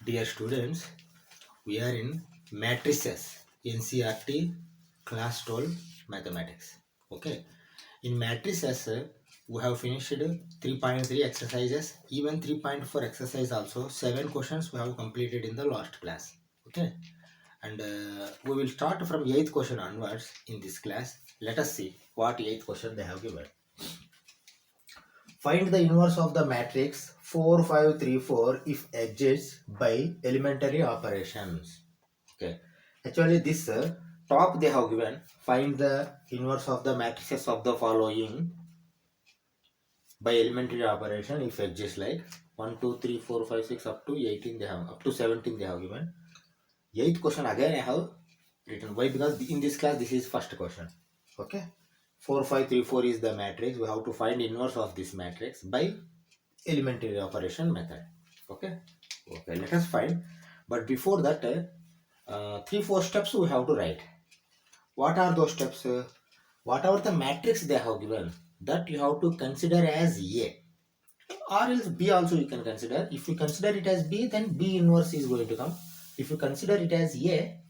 Dear students, we are in matrices, NCERT class 12 mathematics. Okay, in matrices we have finished 3.3 exercises, even 3.4 exercise also. 7 questions we have completed in the last class. Okay, and we will start from 8th question onwards in this class. Let us see what 8th question they have given. Find the inverse of the matrix 4, 5, 3, 4 if exists by elementary operations. Okay. Actually, this top they have given. Find the inverse of the matrices of the following by elementary operation if exists, like 1, 2, 3, 4, 5, 6 up to 18 they have, up to 17 they have given. 8th question again I have written. Why? Because in this class this is first question. Okay. 4, 5, 3, 4 is the matrix. We have to find inverse of this matrix by elementary operation method. Okay, let us find. But before that 3-4 steps we have to write. What are those steps? Whatever the matrix they have given, that you have to consider as A, or else B also you can consider. If you consider it as B, then B inverse is going to come. If you consider it as A,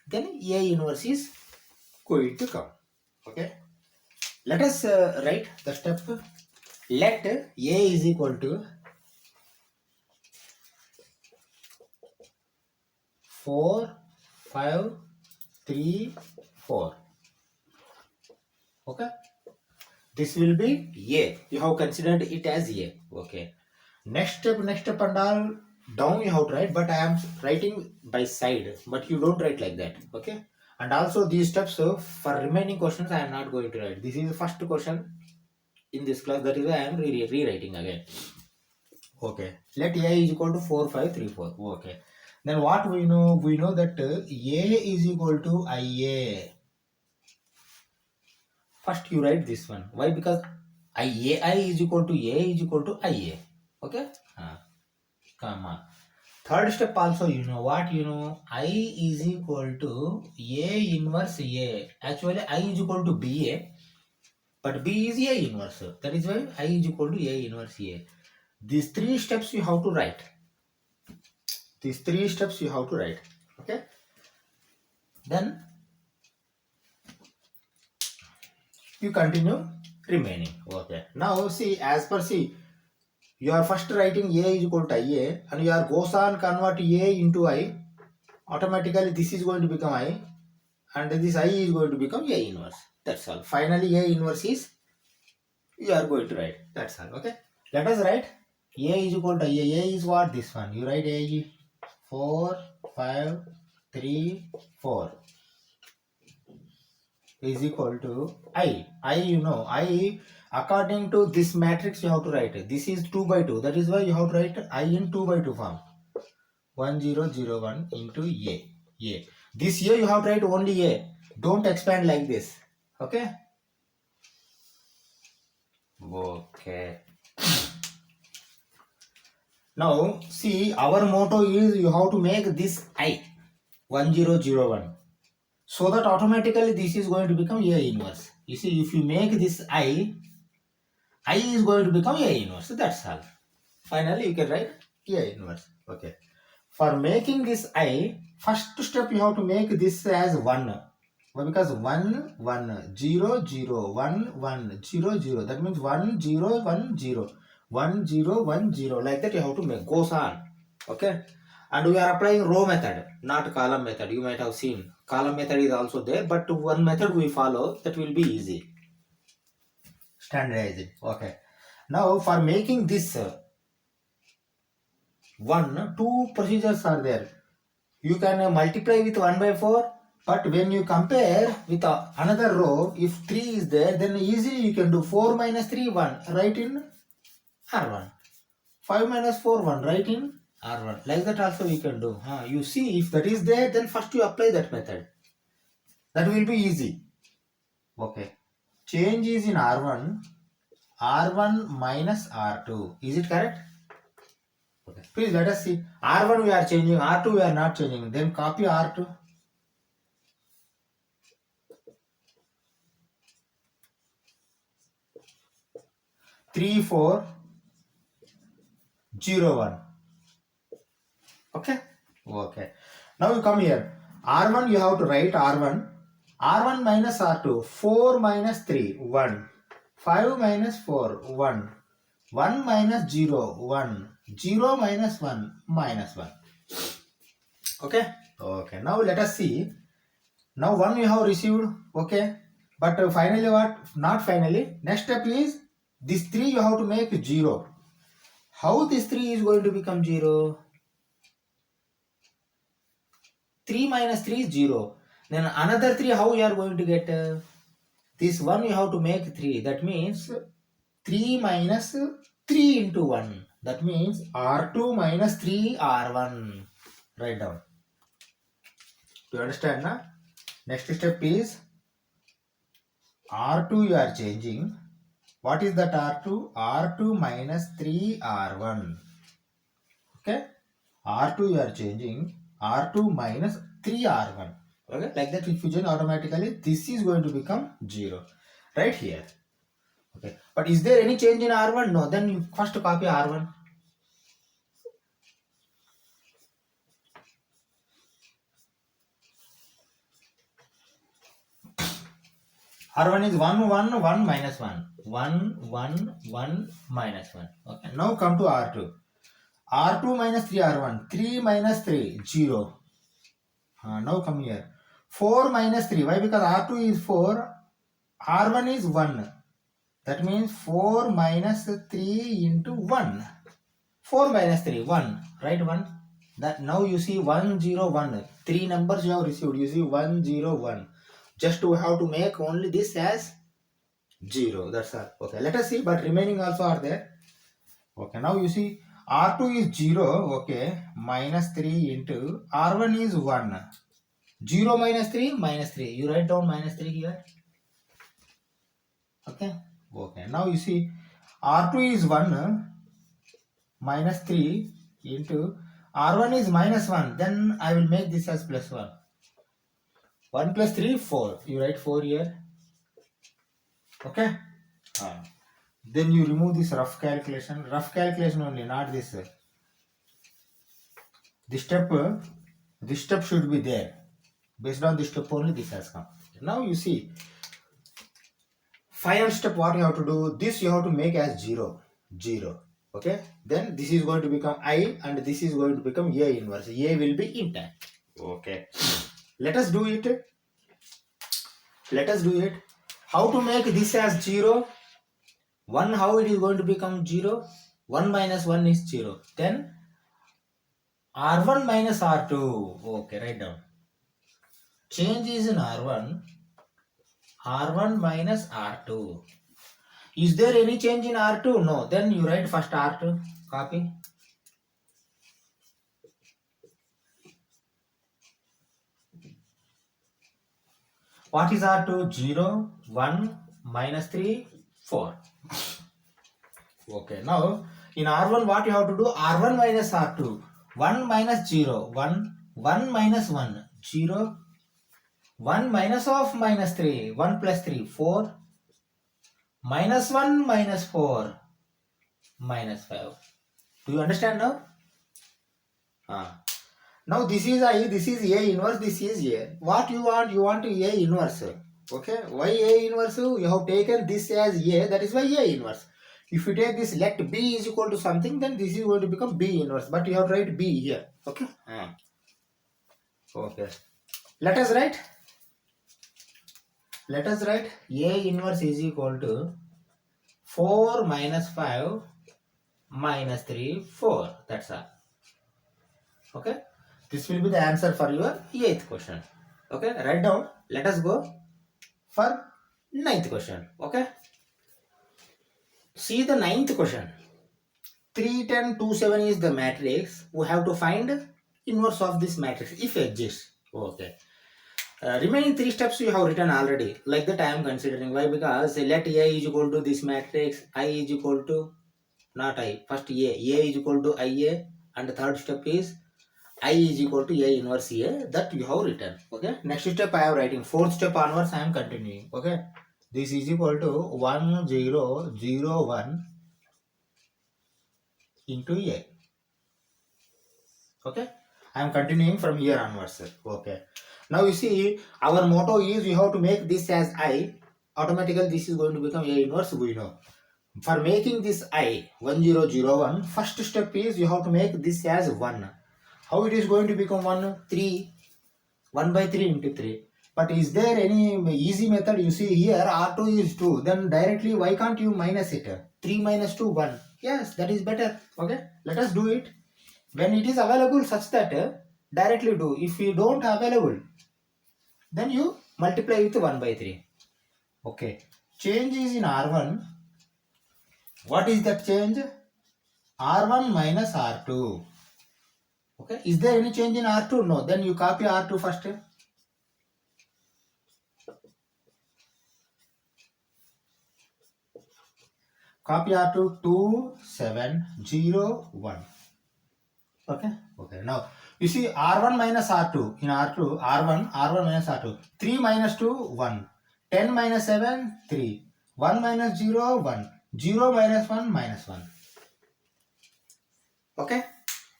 then A inverse is going to come. Okay, let us write the step. Let A is equal to 4, 5, 3, 4. Okay, this will be A. You have considered it as A. Okay, next step and all down you have to write, but I am writing by side, but you don't write like that. Okay, and also these steps for remaining questions I am not going to write. This is the first question in this class, that is why I am rewriting again. Okay, let A is equal to 4, 5, 3, 4. Okay, then what we know? We know that A is equal to IA. First you write this one. Why? Because I is equal to A is equal to IA. Okay? Comma. Third step also you know what? You know I is equal to A inverse A. Actually I is equal to BA, but B is A inverse. That is why I is equal to A inverse A. These 3 steps you have to write. These 3 steps you have to write. Okay? Then you continue remaining. Okay. Now see, as per see, you are first writing A is equal to IA, and you are goes on convert A into I. Automatically this is going to become I, and this I is going to become A inverse. That's all. Finally A inverse is you are going to write. That's all. Okay. Let us write A is equal to IA. A is what? This one. You write A 4, 5, 3, 4 is equal to I. You know I, according to this matrix you have to write. This is 2 by 2. That is why you have to write I in 2 by 2 form. 1001 into A. This A you have to write only A. Don't expand like this. Okay? Okay. Now see, our motto is you have to make this I 1001. So that automatically this is going to become A inverse. You see, if you make this I is going to become A inverse. That's all. Finally you can write A inverse. Okay. For making this I, first step you have to make this as 1. Why? Because 1, 1, 0, 0, 1, 1, 0, 0. That means 1, 0, 1, 0. 1, 0, 1, 0. Like that you have to make. Goes on. Okay. And we are applying row method, not column method. You might have seen. Column method is also there, but one method we follow, that will be easy. Standardized. Okay. Now for making this 2 procedures are there. You can multiply with 1 by 4, but when you compare with another row, if 3 is there, then easily you can do 4 minus 3, 1, write in R1. 5 minus 4, 1, write in R1. Like that also you can do. You see, if that is there, then first you apply that method. That will be easy. Okay. Change is in R1, R1 minus R2. Is it correct? Okay. Please let us see. R1 we are changing, R2 we are not changing. Then copy R2. 3, 4, 0, 1. Okay. Okay. Now you come here. R1 you have to write R1. R1 minus R2. 4 minus 3. 1. 5 minus 4. 1. 1 minus 0. 1. 0 minus 1. Minus 1. Okay. Okay. Now let us see. Now 1 you have received. Okay. But finally what? Not finally. Next step is this 3 you have to make 0. How this 3 is going to become 0? 3 minus 3 is 0. Then another 3 how you are going to get? This 1 you have to make 3. That means 3 minus 3 into 1. That means R2 minus 3 R1. Write down. Do you understand now? Next step is R2 you are changing. What is that R2? R2 minus 3 R1. Okay? R2 you are changing. R2 minus 3 R1. Okay? Like that if you change automatically, this is going to become 0. Right here. Okay. But is there any change in R1? No. Then you first copy R1. R1 is 1, 1, 1 minus 1. 1, 1, 1 minus 1. Okay. Now come to R2. R2 minus 3 R1. 3 minus 3, 0. Now come here. 4 minus 3. Why? Because R2 is 4. R1 is 1. That means 4 minus 3 into 1. 4 minus 3, 1. Right? 1. That now you see 1, 0, 1. 3 numbers you have received. You see 1, 0, 1. Just to have to make only this as 0. That's all. Okay. Let us see. But remaining also are there. Okay. Now you see R2 is 0. Okay. Minus 3 into R1 is 1. 0 minus 3, minus 3. You write down minus 3 here. Okay. Okay. Now you see R2 is 1 minus 3 into R1 is minus 1. Then I will make this as plus 1. 1 plus 3, 4. You write 4 here. Okay. Then you remove this rough calculation. Rough calculation only, not this. This step should be there. Based on this step only this has come. Now you see. Final step what you have to do. This you have to make as 0. 0. Okay. Then this is going to become I and this is going to become A inverse. A will be intact. Okay. Let us do it. Let us do it. How to make this as 0? 1 how it is going to become 0? 1 minus 1 is 0. Then R1 minus R2. Okay, write down. Change is in R1. R1 minus R2. Is there any change in R2? No. Then you write first R2. Copy. What is R2? 0, 1, minus 3, 4. Okay. Now, in R1 what you have to do? R1 minus R2. 1 minus 0. 1. 1 minus 1. 0. 1 minus of minus 3. 1 plus 3. 4. Minus 1 minus 4. Minus 5. Do you understand now? Now this is I, this is A inverse, this is A. What you want? You want A inverse. Okay. Why A inverse? You have taken this as A, that is why A inverse. If you take this, let B is equal to something, then this is going to become B inverse. But you have to write B here. Okay. Okay. Let us write. Let us write A inverse is equal to 4 minus 5 minus 3, 4. That's all. Okay. This will be the answer for your 8th question. Okay. Write down. Let us go for 9th question. Okay. See the 9th question. 3, 10, 2, 7 is the matrix. We have to find inverse of this matrix if exists. Okay. Remaining 3 steps you have written already. Like that I am considering. Why? Because let A is equal to this matrix. I is equal to, not I. First A. A is equal to IA. And the third step is I is equal to A inverse A. That you have written. Okay. Next step I am writing. 4th step onwards I am continuing. Okay. This is equal to 1, 0, 0, 1 into A. Okay. I am continuing from here onwards. Okay. Now you see, our motto is we have to make this as I. Automatically this is going to become A inverse, we know. For making this I 1001, first step is you have to make this as 1. How it is going to become 1? 3. 1 by 3 into 3. But is there any easy method? You see here R2 is 2. Then directly why can't you minus it? 3 minus 2, 1. Yes, that is better. Okay, let us do it. When it is available such that directly do. If you don't available, then you multiply with 1 by 3. Okay, change is in R1. What is that change? R1 minus R2. Okay, is there any change in R2? No, then you copy R2 first. Copy R2 2 7 0 1. Okay, okay. Now you see R1 minus R2 in R2 R1 minus R2. 3 minus 2 1. 10 minus 7 3. 1 minus 0 1. 0 minus 1 minus 1. Okay,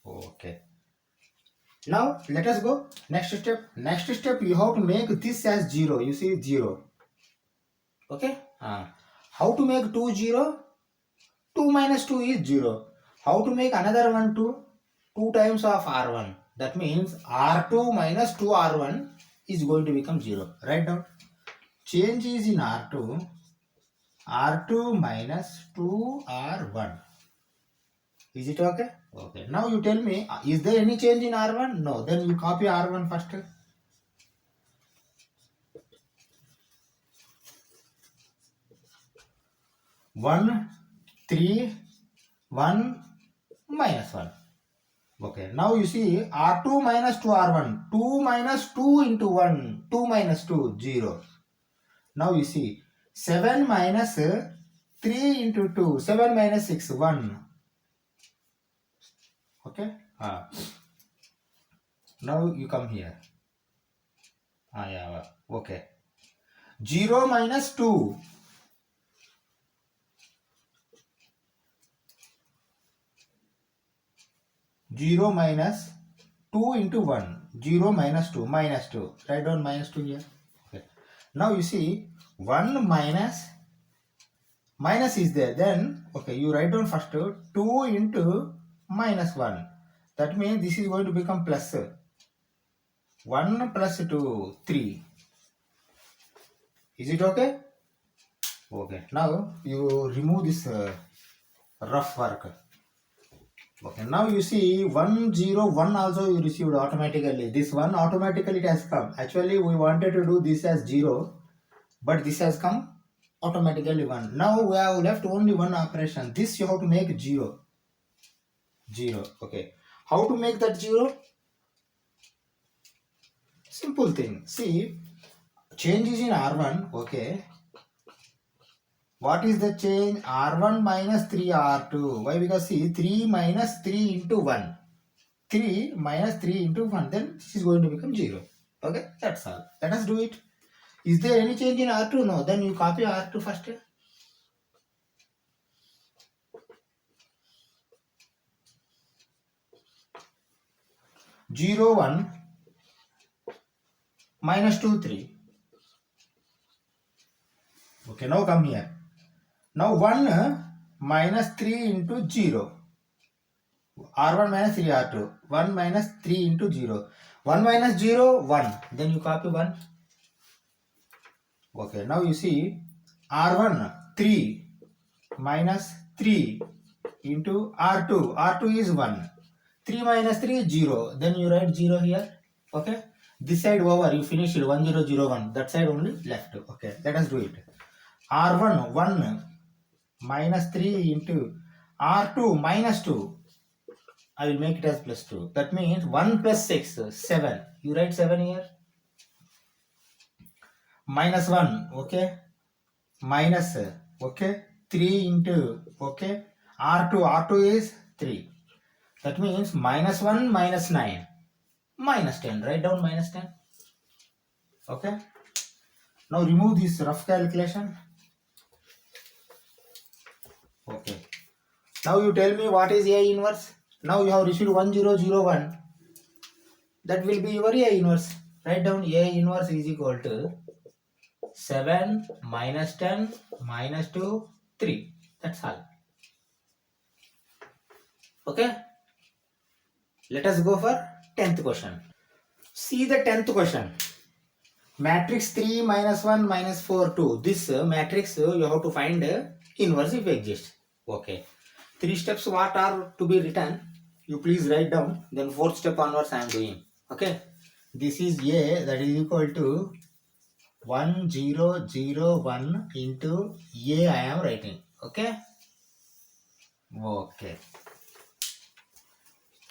okay. Now let us go next step. Next step you have to make this as 0. You see 0. Okay. How to make 2 0? 2 minus 2 is 0. How to make another one 2? 2 times of R1. That means R2 minus 2 R1 is going to become 0. Write down. Change is in R2. R2 minus 2 R1. Is it okay? Okay. Now you tell me, is there any change in R1? No. Then you copy R1 first. 1 3 1 minus 1. Okay, now you see R2 minus 2 R1. 2 minus 2 into 1. 2 minus 2, 0. Now you see 7 minus 3 into 2. 7 minus 6, 1. Okay. Now you come here. Yeah. Okay. 0 minus 2. 0 minus 2 into 1. 0 minus 2. Minus 2. Write down minus 2 here. Okay. Now you see 1 minus is there. Then, okay, you write down first 2 into minus 1. That means this is going to become plus 1 plus 2, 3. Is it okay? Okay. Now you remove this rough work. Okay. Now you see 1 0 1 also you received automatically. This one automatically it has come. Actually we wanted to do this as 0, but this has come automatically 1. Now we have left only one operation. This you have to make 0. 0. Okay. How to make that 0? Simple thing. See, change is in R1. Okay. What is the change? R1 minus 3 R2. Why? Because see, 3 minus 3 into 1. 3 minus 3 into 1. Then this is going to become 0. Okay. That's all. Let us do it. Is there any change in R2? No. Then you copy R2 first. 0 1 minus 2 3. Okay, now come here. Now 1 minus 3 into 0. R1 minus 3 R2. 1 minus 3 into 0. 1 minus 0 1. Then you copy 1. Okay, now you see R1 3 minus 3 into R2. R2 is 1. 3 minus 3 0. Then you write 0 here. Okay. This side over. You finish it 1001. That side only left. Okay. Let us do it. R1 1 minus 3 into R2 minus 2. I will make it as plus 2. That means 1 plus 6 7. You write 7 here. Minus 1. Okay. Minus. Okay. 3 into. Okay. R2 is 3. That means minus 1 minus 9. Minus 10. Write down minus 10. Okay. Now remove this rough calculation. Okay. Now you tell me what is A inverse. Now you have received 1001. That will be your A inverse. Write down A inverse is equal to 7 minus 10 minus 2, 3. That's all. Okay. Let us go for 10th question. See the 10th question. Matrix 3 minus 1 minus 4 2. This matrix you have to find inverse if exists. Okay. 3 steps what are to be written. You please write down. Then 4th step onwards I am doing. Okay. This is A, that is equal to 1 0 0 1 into A I am writing. Okay. Okay.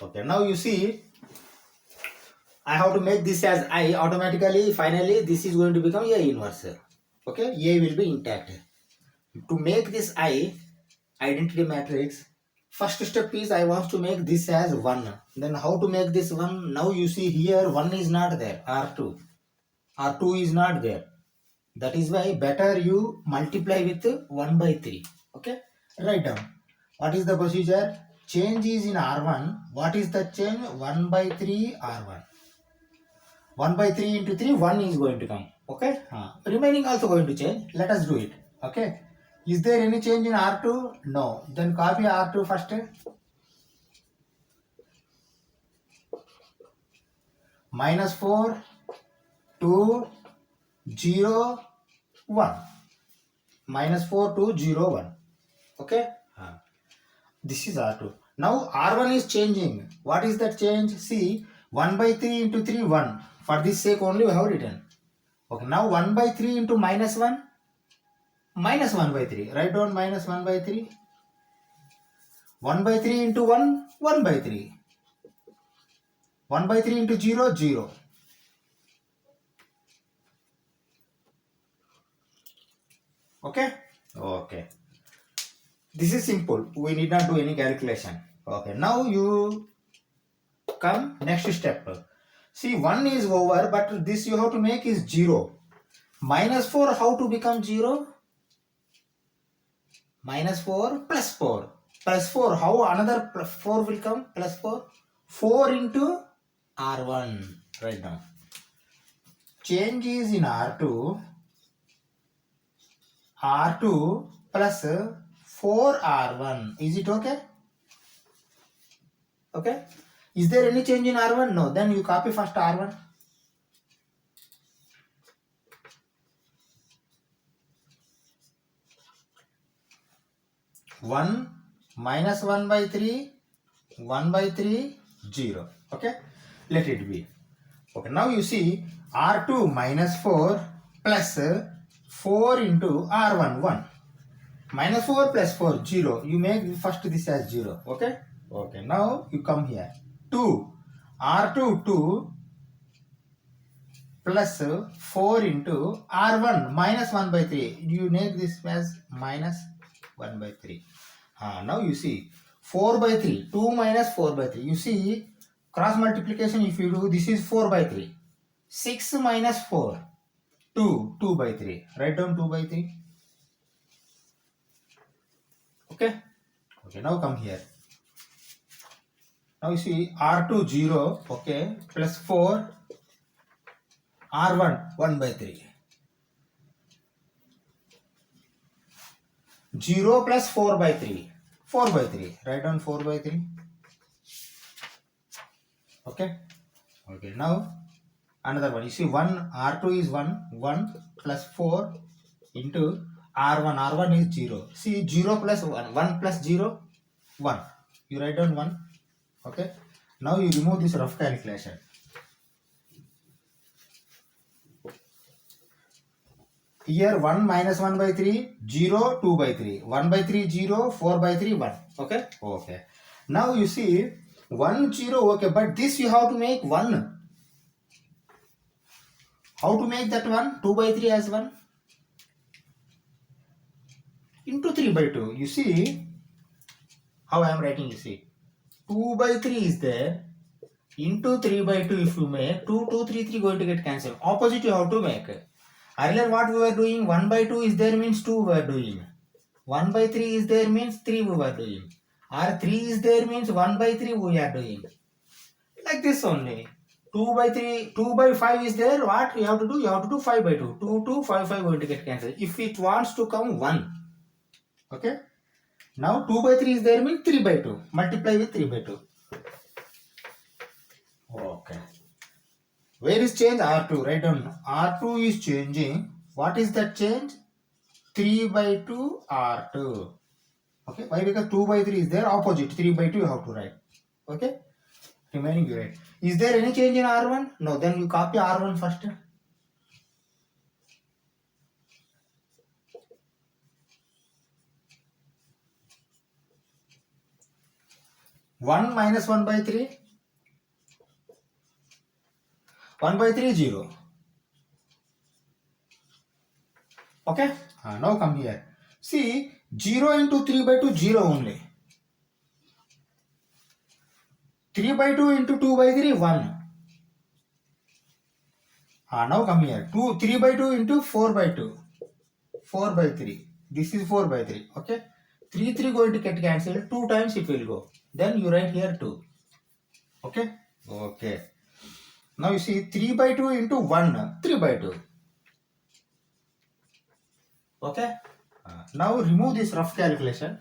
Okay. Now you see, I have to make this as I automatically. Finally, this is going to become A inverse. Okay. A will be intact. To make this I identity matrix, first step is I want to make this as 1. Then how to make this 1? Now you see here 1 is not there. R2. R2 is not there. That is why better you multiply with 1 by 3. Okay. Write down. What is the procedure? Change is in R1. What is the change? 1 by 3 R1. 1 by 3 into 3, 1 is going to come. Okay. Remaining also going to change. Let us do it. Okay. Is there any change in R2? No. Then copy R2 first. Minus 4, 2, 0, 1. Minus 4, 2, 0, 1. Okay. This is R2. Now R1 is changing. What is that change? See, 1 by 3 into 3, 1. For this sake only we have written. Okay, now 1 by 3 into minus 1. Minus 1 by 3. Write down minus 1 by 3. 1 by 3 into 1. 1 by 3. 1 by 3 into 0. 0. Okay? Okay. This is simple. We need not do any calculation. Okay. Now you come next step. See, 1 is over, but this you have to make is 0. Minus 4, how to become 0? Minus 4 plus 4. Plus 4, how another 4 will come? Plus 4. 4 into R1. Write down. Change is in R2. R2 plus 4R1. Is it okay? Okay. Is there any change in R1? No. Then you copy first R1. One minus 1 by 3, 1 by 3, 0. Okay. Let it be. Okay. Now you see R2 minus 4 plus 4 into R1, 1. Minus 4 plus 4, 0. You make first this as 0. Okay. Okay. Now you come here. 2. R2, 2 plus 4 into R1 minus 1 by 3. You make this as minus 1 by 3. Now you see 4 by 3. 2 minus 4 by 3. You see cross multiplication if you do, this is 4 by 3. 6 minus 4. 2. 2 by 3. Write down 2 by 3. Okay. Okay. Now come here. Now you see R2 0. Okay. Plus 4. R1 1 by 3. 0 plus 4 by 3. 4 by 3. Write down 4 by 3. Okay. Okay. Now another one. You see 1. R2 is 1. 1 plus 4 into R1. R1 is 0. See 0 plus 1. 1 plus 0. 1. You write down 1. Okay. Now you remove this rough calculation. Here 1 minus 1 by 3, 0, 2 by 3. 1 by 3, 0, 4 by 3, 1. Okay? Okay. Now you see 1, 0, okay, but this you have to make 1. How to make that 1? 2 by 3 as 1. Into 3 by 2. You see how I am writing, you see. 2 by 3 is there. Into 3 by 2 if you make, 2, 2, 3, 3 going to get cancelled. Opposite you have to make. Earlier what we were doing, 1 by 2 is there means 2 we were doing. 1 by 3 is there means 3 we were doing. Or 3 is there means 1 by 3 we are doing. Like this only. 2 by 3, 2 by 5 is there. What you have to do? You have to do 5 by 2. 2, 2, 5, 5 going to get cancelled. If it wants to come 1. Okay. Now 2 by 3 is there means 3 by 2. Multiply with 3 by 2. Okay. Where is change? R2. Write down. R2 is changing. What is that change? 3 by 2 R2. Okay. Why? Because 2 by 3 is there. Opposite. 3 by 2 you have to write. Okay. Remaining you write. Is there any change in R1? No. Then you copy R1 first. 1 minus 1 by 3. 1 by 3 0. Okay. Now come here. See, 0 into 3 by 2 0 only. 3 by 2 into 2 by 3 1. Now come here. 3 by 2 into 4 by 2. 4 by 3. This is 4 by 3. Okay. 3 going to get cancelled. 2 times it will go. Then you write here 2. Okay. Okay. Now you see 3 by 2 into 1. 3 by 2. Okay. Now remove this rough calculation.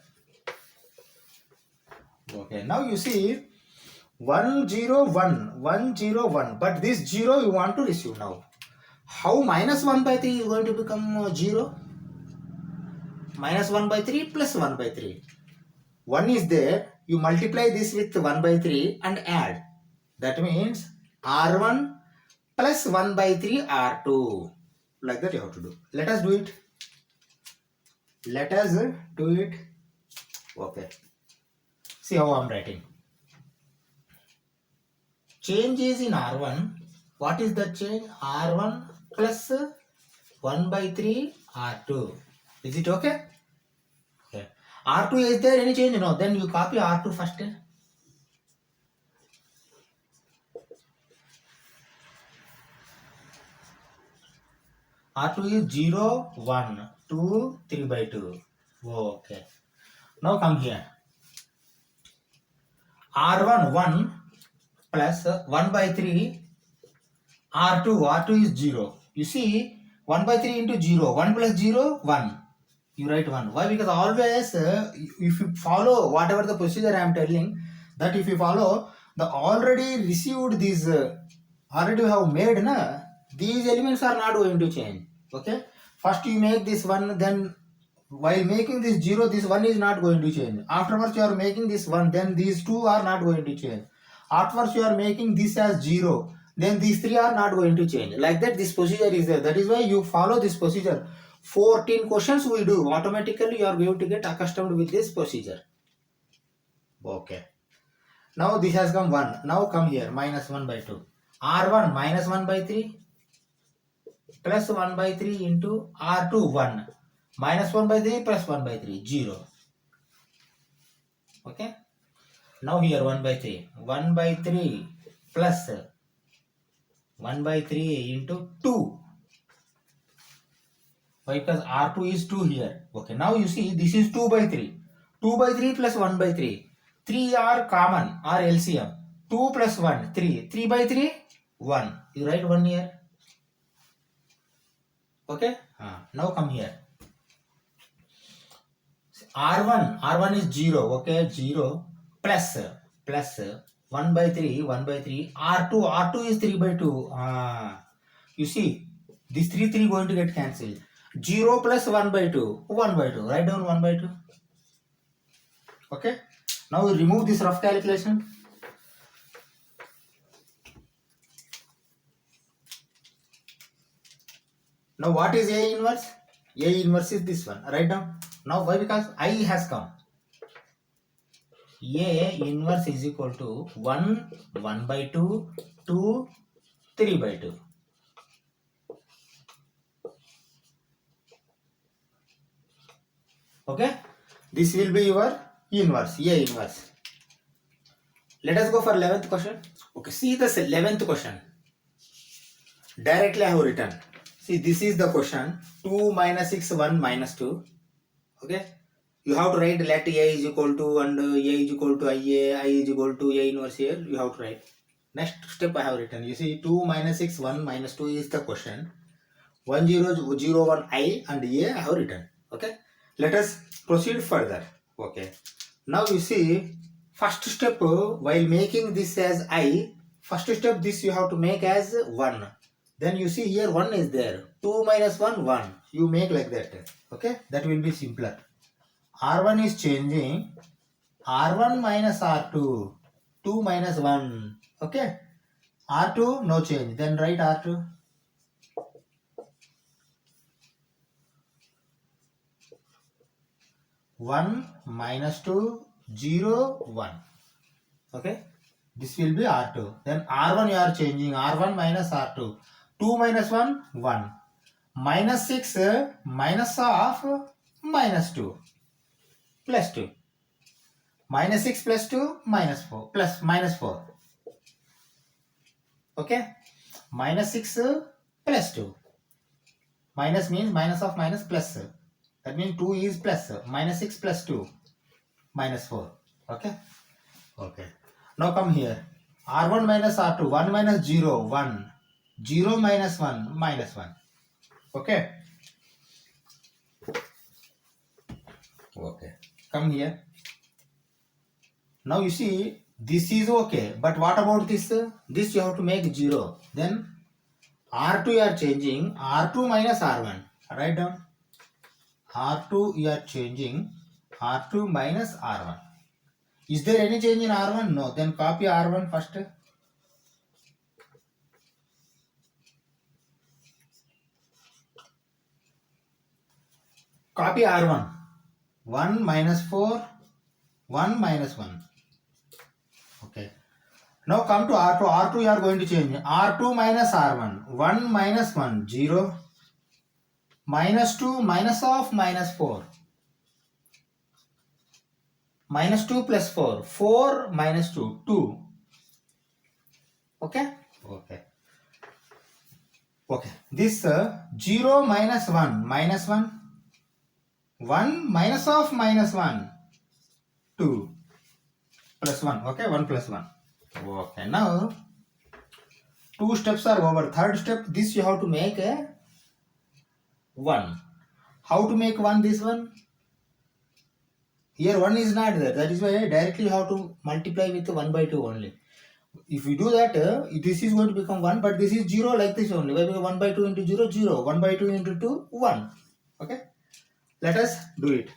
Okay. Now you see 1 0 1 1 0 1. But this 0 you want to receive now. How minus 1 by 3 is going to become 0? Minus 1 by 3 plus 1 by 3. 1 is there. You multiply this with 1 by 3 and add. That means R1 plus 1 by 3 R2. Like that you have to do. Let us do it. Let us do it. Okay. See how I am writing. Change is in R1. What is the change? R1 plus 1 by 3 R2. Is it okay? Okay. R2 is there any change? No. Then you copy R2 first. R2 is 0, 1, 2, 3 by 2. Okay. Now come here. R1 1 plus 1 by 3 R2 is 0. You see 1 by 3 into 0. 1 plus 0 1. You write 1. Why? Because always if you follow whatever the procedure I am telling, that if you follow the already received these already have made these elements are not going to change. Okay. First you make this one, then while making this 0, this 1 is not going to change. Afterwards you are making this 1, then these 2 are not going to change. Afterwards you are making this as 0, then these 3 are not going to change. Like that this procedure is there. That is why you follow this procedure. 14 questions we do. Automatically you are going to get accustomed with this procedure. Okay. Now this has come 1. Now come here. Minus 1 by 2. R1 minus 1 by 3 plus 1 by 3 into R2 1. Minus 1 by 3 plus 1 by 3 0. Okay. Now here 1 by 3. 1 by 3 plus 1 by 3 into 2. Why? Because R2 is 2 here. Okay. Now you see this is 2 by 3. 2 by 3 plus 1 by 3. 3 are common or LCM. 2 plus 1 3. 3 by 3 1. You write 1 here. Okay. Now come here. R1 is 0. Okay. 0 plus 1 by 3 R2 is 3 by 2. You see this 3 going to get cancelled. 0 plus 1 by 2 1 by 2. Write down 1 by 2. Okay. Now we remove this rough calculation. Now what is A inverse? A inverse is this one. Write down. Now why? Because I has come. A inverse is equal to 1 by 2, 2, 3 by 2. Okay. This will be your inverse. A inverse. Let us go for 11th question. Okay. See the 11th question. Directly I have written. See, this is the question. 2 minus 6, 1 minus 2. Okay. You have to write let A is equal to and A is equal to IA, I is equal to A inverse here. You have to write. Next step I have written. You see 2 minus 6, 1 minus 2 is the question. 1 0 0 1 I and A I have written. Okay. Let us proceed further. Okay. Now you see first step while making this as I, first step this you have to make as 1. Then you see here 1 is there. 2 minus 1, 1. You make like that. Okay. That will be simpler. R1 is changing. R1 minus R2. 2 minus 1. Okay. R2 no change. Then write R2. 1 minus 2 0 1. Okay. This will be R2. Then R1 you are changing. R1 minus R2. 2 minus 1 1. Minus 6 minus of minus 2 plus 2. Minus 6 plus 2 minus 4 plus minus 4. Okay. Minus 6 plus 2. Minus means minus of minus plus. That means 2 is plus. Minus 6 plus 2 minus 4. Okay. Okay. Now come here. R1 minus R2. 1 minus 0 1. 0 minus 1 minus 1. Okay. Okay. Come here. Now you see this is okay. But what about this? This you have to make 0. Then R2 you are changing. R2 minus R1. Write down. R2 you are changing. R2 minus R1. Is there any change in R1? No. Then copy R1 first. Copy R1. 1 minus 4. 1 minus 1. Okay. Now come to R2. R2 you are going to change. R2 minus R1. 1 minus 1. 0. Minus 2 minus of minus 4. Minus 2 plus 4. 4 minus 2. 2. Okay? Okay. Okay. This 0 minus 1. Minus 1. 1 minus of minus 1. 2. Plus 1. Okay? 1 plus 1. Okay. Now, 2 steps are over. Third step, this you have to make a 1. How to make 1 this one? Here 1 is not there. That is why directly you have to multiply with 1 by 2 only. If you do that, this is going to become 1, but this is 0 like this only. Why? Because 1 by 2 into 0, 0. 1 by 2 into 2, 1. Okay? Let us do it.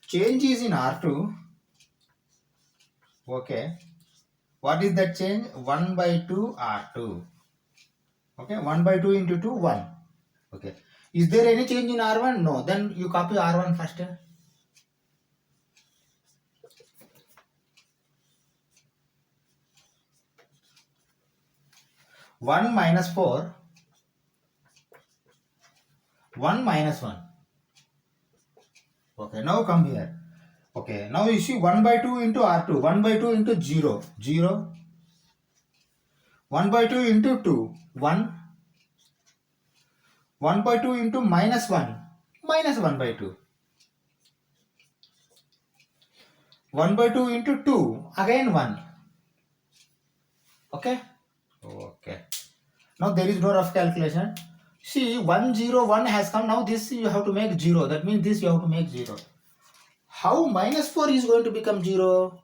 Change is in R2. Okay. What is that change? 1 by 2 R2. Okay. 1 by 2 into 2, 1. Okay. Is there any change in R1? No. Then you copy R1 first. 1 minus 4. 1 minus 1. Okay. Now come here. Okay. Now you see 1 by 2 into R2. 1 by 2 into 0. 0. 1 by 2 into 2. 1. 1 by 2 into minus 1. Minus 1 by 2. 1 by 2 into 2. Again 1. Okay? Okay. Now there is no rough calculation. See 1 0 1 has come. Now this you have to make 0. That means this you have to make 0. How minus 4 is going to become 0?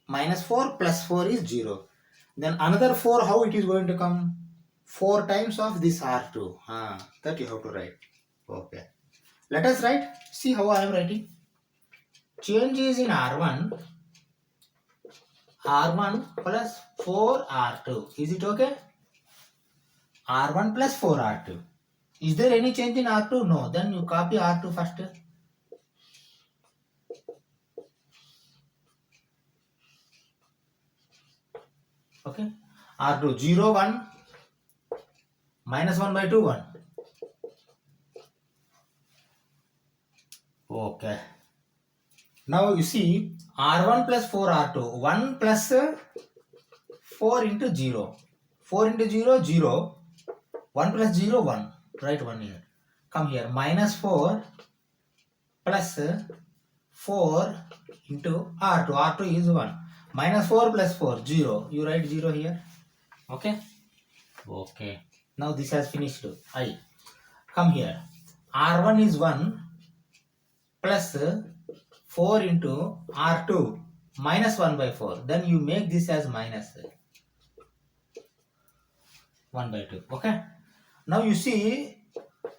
Minus 4 plus 4 is 0. Then another 4, how it is going to come? 4 times of this R2. That you have to write. Okay. Let us write. See how I am writing. Change is in R1. R1 plus 4 R2. Is it okay? R1 plus 4 R2. Is there any change in R2? No. Then you copy R2 first. Okay. R2 0 1 minus 1 by 2 1. Okay. Now you see R1 plus 4 R2. 1 plus 4 into 0. 4 into 0 0. 1 plus 0 1. Write 1 here. Come here. Minus 4 plus 4 into R2. R2 is 1. Minus 4 plus 4, 0. You write 0 here. Okay? Okay. Now this has finished. I. Come here. R1 is 1 plus 4 into R2 minus 1 by 4. Then you make this as minus 1 by 2. Okay? Now you see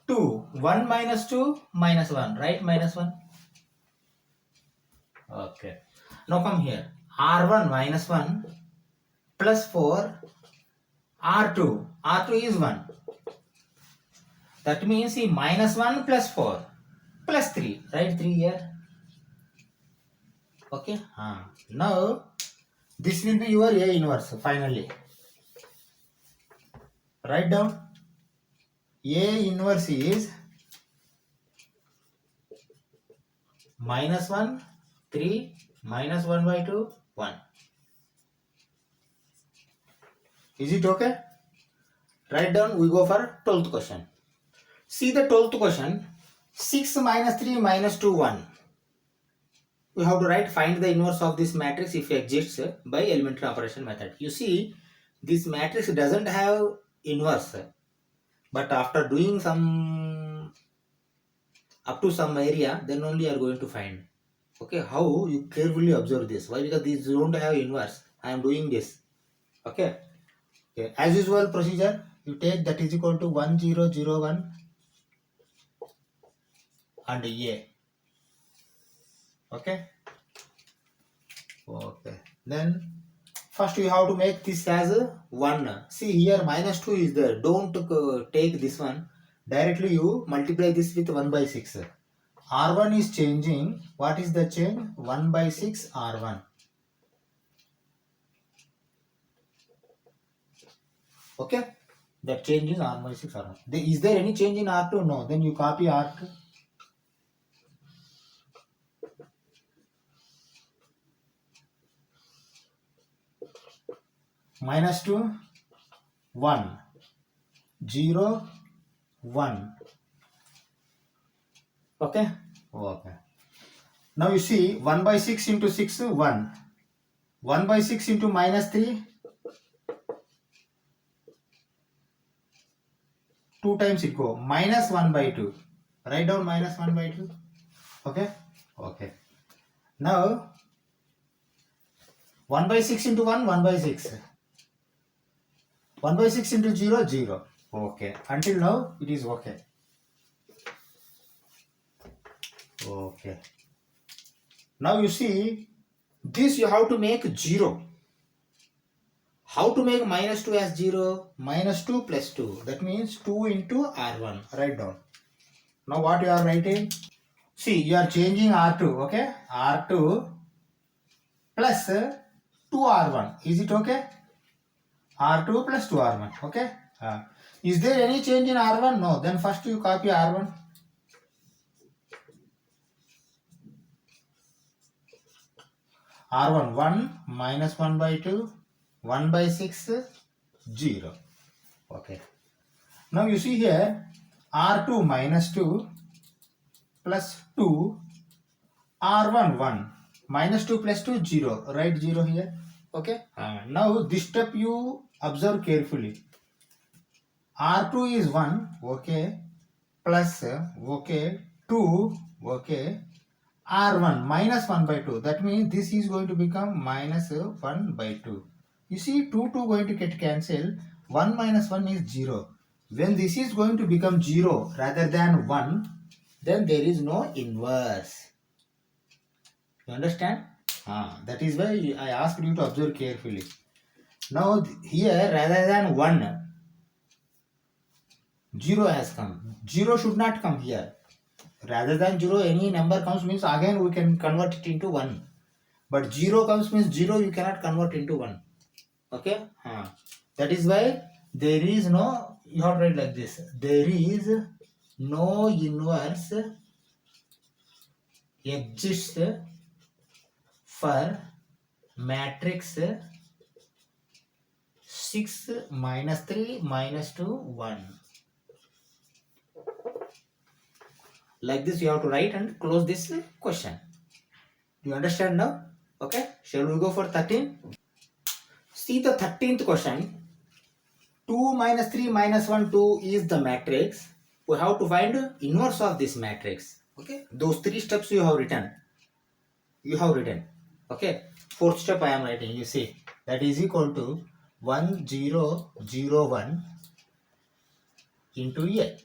2. 1 minus 2 minus 1. Right? Minus 1. Okay. Now come here. R1 minus 1 plus 4 R2. R2 is 1. That means see minus 1 plus 4 plus 3. Write 3 here. Okay. Now this will be your A inverse finally. Write down. A inverse is minus 1, 3, minus 1 by 2, 1. Is it okay? Write down. We go for 12th question. See the 12th question. 6 minus 3 minus 2, 1. We have to write find the inverse of this matrix if it exists by elementary operation method. You see, this matrix doesn't have inverse, but after doing some up to some area, then only you are going to find. Okay, how you carefully observe this? Why? Because these don't have inverse. I am doing this. Okay. Okay. As usual procedure, you take that is equal to 1 0 0 1 and A. Okay. Okay. Then first you have to make this as a 1. See here minus 2 is there. Don't take this one. Directly you multiply this with 1 by 6. R1 is changing. What is the change? 1 by 6 R1. Okay. That change is R by 6 R1. Is there any change in R2? No. Then you copy R2. Minus 2, 1, 0, 1. Okay? Okay. Now you see 1 by 6 into 6, 1. 1 by 6 into minus 3, 2 times it go. Minus 1 by 2. Write down minus 1 by 2. Okay? Okay. Now 1 by 6 into 1, 1 by 6. 1 by 6 into 0, 0. Okay. Until now, it is okay. Okay. Now you see, this you have to make 0. How to make minus 2 as 0? Minus 2 plus 2. That means 2 into R1. Write down. Now what you are writing? See, you are changing R2. Okay? R2 plus 2R1. Is it okay? R2 plus 2R1. Okay? Is there any change in R1? No. Then first you copy R1. R1 1 minus 1 by 2 1 by 6 0. Okay. Now you see here R2 minus 2 plus 2 R1 1 minus 2 plus 2 0. Write 0 here. Okay. Now this step you observe carefully. R2 is 1. Okay. Plus okay 2. Okay. R1 minus 1 by 2. That means this is going to become minus 1 by 2. You see 2 going to get cancelled. 1 minus 1 is 0. When this is going to become 0 rather than 1, then there is no inverse. You understand? That is why I asked you to observe carefully. Now here rather than 1, 0 has come. 0 should not come here. Rather than 0, any number comes means again we can convert it into 1. But 0 comes means 0 you cannot convert into 1. Okay? That is why there is no, you have to write like this. There is no inverse exists for matrix 6 minus 3 minus 2 1. Like this you have to write and close this question. Do you understand now? Okay, shall we go for 13? See the 13th question. 2 minus 3 minus 1 2 is the matrix. We have to find inverse of this matrix. Okay, those three steps you have written. Okay, fourth step I am writing. You see, that is equal to 1 0 0 1 into a.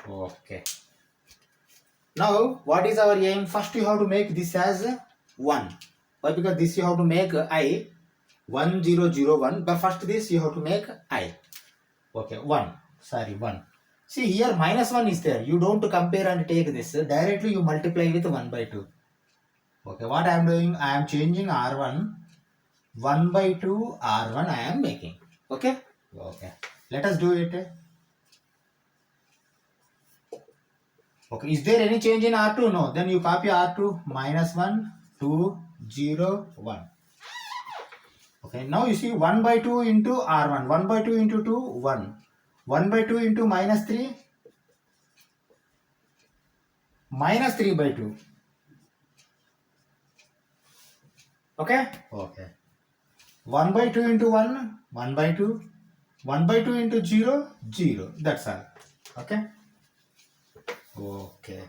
Okay. Now, what is our aim? First, you have to make this as 1. Why? Because this you have to make I 1 0 0 1. But first, this you have to make I. Okay, 1. Sorry, 1. See, here minus 1 is there. You don't compare and take this. Directly you multiply with 1 by 2. Okay, what I am doing? I am changing R1. 1 by 2 R1 I am making. Okay? Okay. Let us do it. Okay, is there any change in R2? No. Then you copy R2 minus 1, 2, 0, 1. Okay, now you see 1 by 2 into R1. 1 by 2 into 2, 1. 1 by 2 into minus 3, minus 3 by 2. Okay? Okay. 1 by 2 into 1, 1 by 2. 1 by 2 into 0, 0. That's all. Okay? Okay.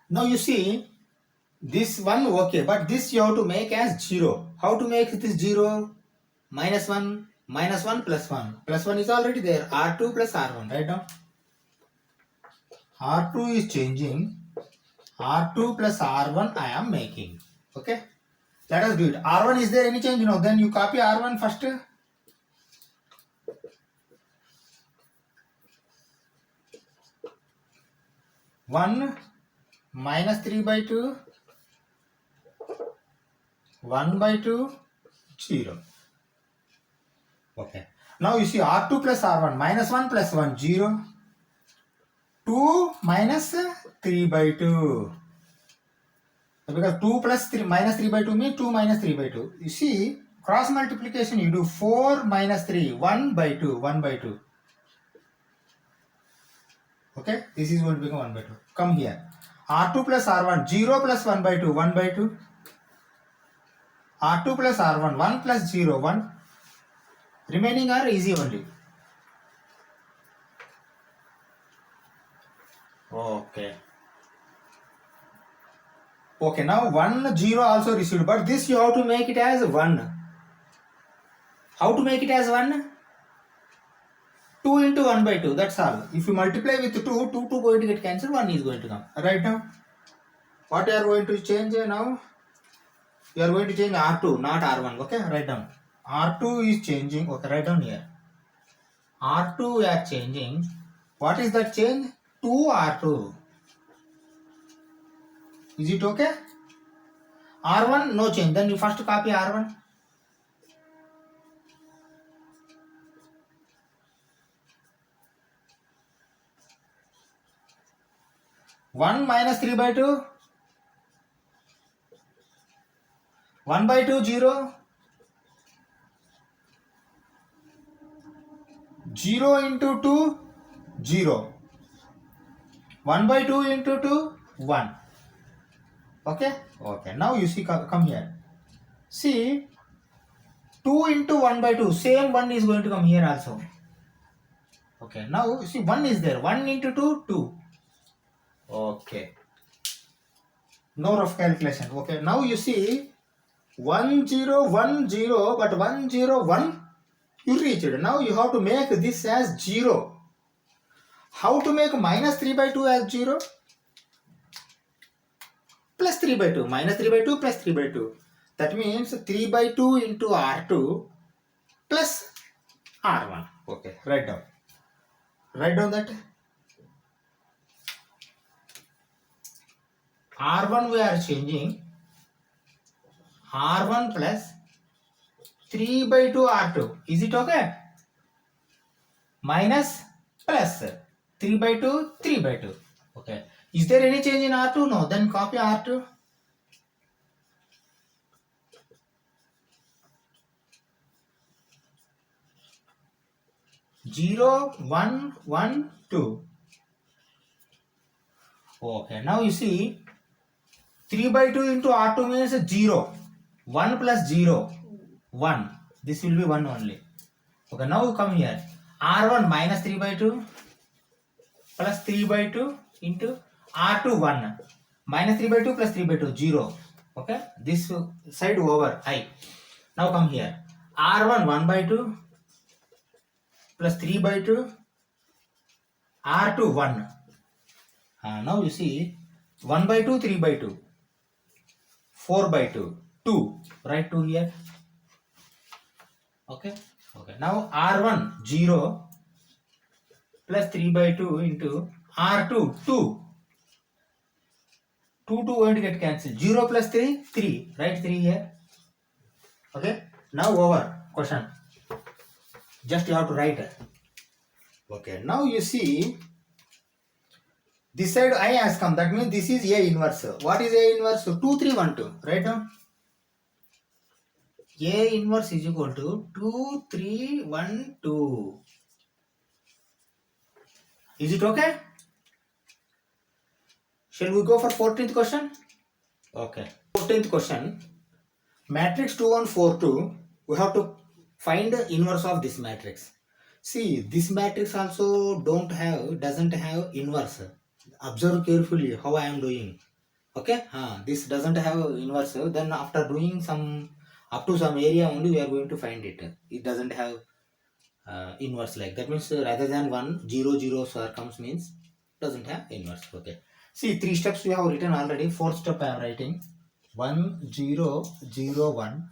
Now you see, this one okay, but this you have to make as 0. How to make this 0? Minus 1 plus 1. Plus 1 is already there. R2 plus R1. Right now? R2 is changing. R2 plus R1 I am making. Okay? Let us do it. R1 is there any change? No. Then you copy R1 first. 1 minus 3 by 2. 1 by 2. 0. Okay. Now you see R2 plus R1. Minus 1 plus 1. 0. 2 minus 3 by 2. Because 2 plus 3 minus 3 by 2 means 2 minus 3 by 2. You see, cross multiplication you do 4 minus 3. 1 by 2. 1 by 2. Okay. This is going to become 1 by 2. Come here. R2 plus R1. 0 plus 1 by 2. 1 by 2. R2 plus R1. 1 plus 0. 1. Remaining are easy only. Okay. Okay, now 1 0 also received, but this you have to make it as 1. How to make it as 1? 2 into 1 by 2, that's all. If you multiply with 2, 2 going to get cancelled, 1 is going to come. Right now, what you are going to change now? You are going to change R2, not R1. Okay, write down. R2 is changing. Okay, write down here. R2 we are changing. What is that change? 2 R2. Is it okay? R1 no change. Then you first copy R1. One minus 3 by 2. 1 by 2 0. 0 into 2 0. 1 by 2 into 2 1. Okay? Okay. Now you see, come here. See, 2 into 1 by 2. Same 1 is going to come here also. Okay. Now you see 1 is there. 1 into 2 2. Okay. No rough calculation. Okay. Now you see 1 0 1 0, but 1 0 1 you reached. Now you have to make this as 0. How to make minus 3 by 2 as 0? Plus 3 by 2. Minus 3 by 2 plus 3 by 2. That means 3 by 2 into R2 plus R1. Okay, write down. Write down that. R1 we are changing. R1 plus 3 by 2 R2. Is it okay? Minus plus 3 by 2, 3 by 2. Okay. Is there any change in R2? No. Then copy R2. Zero, 1, 1, 2. Okay, now you see 3 by 2 into R2 means 0. 1 plus 0, 1. This will be 1 only. Okay, now you come here. R1 minus 3 by 2 plus 3 by 2 into R2 1. Minus 3 by 2 plus 3 by 2, 0. Okay, this side over I. Now come here. R1 1 by 2 plus 3 by 2 R2 1. Now you see 1 by 2, 3 by 2, 4 by 2, 2. Write 2 here. Okay. Okay. Now R1 0 plus 3 by 2 into R2 2. 2 going to get cancelled. 0 plus 3 3. Write 3 here. Okay. Now over question. Just you have to write it. Okay. Now you see this side I has come. That means this is A inverse. What is A inverse? 2 3 1 2. Write down. A inverse is equal to 2 3 1 2. Is it okay? Shall we go for 14th question? Okay. 14th question. Matrix 2 1 4 2. We have to find the inverse of this matrix. See, this matrix also doesn't have inverse. Observe carefully how I am doing. Okay? This doesn't have inverse. Then after doing some up to some area only we are going to find it. It doesn't have inverse like that means rather than 1 0 0 comes means doesn't have inverse. Okay, see 3 steps we have written already. 4th step I am writing 1 0 0 1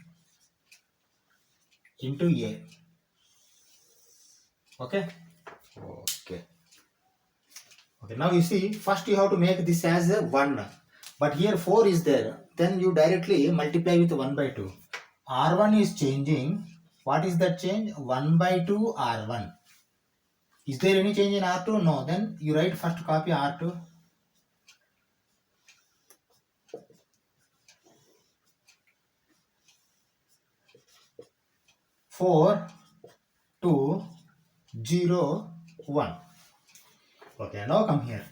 into A. Okay. Okay. Okay, now you see first you have to make this as a 1, but here 4 is there, then you directly multiply with 1 by 2. R1 is changing. What is that change? 1 by 2 R1. Is there any change in R2? No. Then you write first copy R2. Four, 2, 0, 1. Okay, now come here.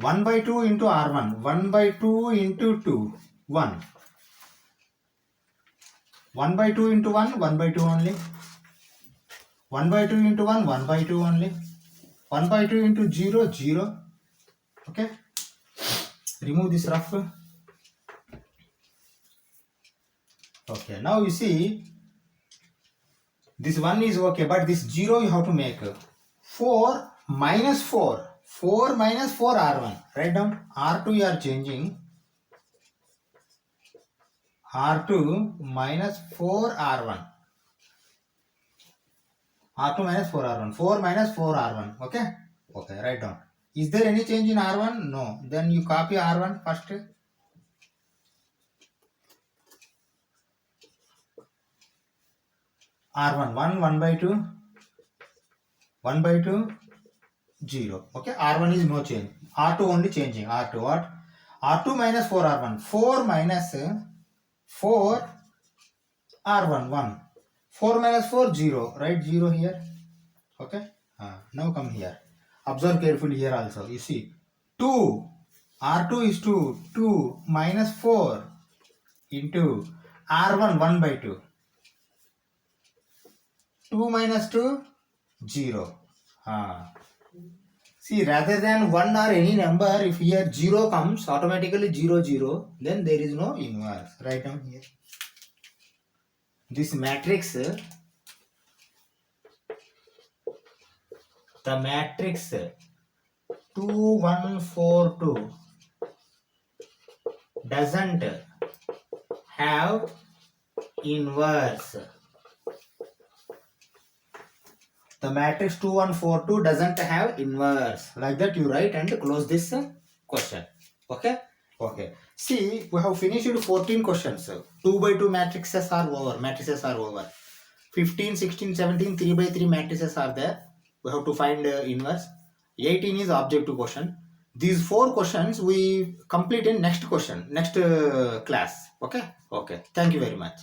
1 by 2 into R1. 1 by 2 into 2. 1. 1 by 2 into 1. 1 by 2 only. 1 by 2 into 1. 1 by 2 only. 1 by 2 into 0. 0. Okay. Remove this rough. Okay, now you see this 1 is okay, but this 0 you have to make. 4 minus 4. 4 minus 4 R1. Write down. R2 you are changing. R2 minus 4 R1. R2 minus 4 R1. 4 minus 4 R1. Okay? Okay, write down. Is there any change in R1? No. Then you copy R1 first. R1 1 1 by 2 1 by 2 0. Okay, R1 is no change. R2 only changing. R2 what? R2 minus 4 R1. 4 minus 4 R1 1. 4 minus 4 0. Write 0 here. Okay. Now come here. Observe carefully here also. You see 2. R2 is 2. 2 minus 4 into R1 1 by 2. 2 minus 2 0. See, rather than 1 or any number, if here 0 comes, automatically 0 0, then there is no inverse. Write down here. This matrix, the matrix 2 1 4 2 doesn't have inverse. The matrix 2 1 4 2 doesn't have inverse. Like that you write and close this question. Okay. Okay. See, we have finished 14 questions. 2 by 2 matrices are over. Matrices are over. 15, 16, 17, 3 by 3 matrices are there. We have to find inverse. 18 is objective question. These 4 questions we complete in next question, next class. Okay. Okay. Thank you very much.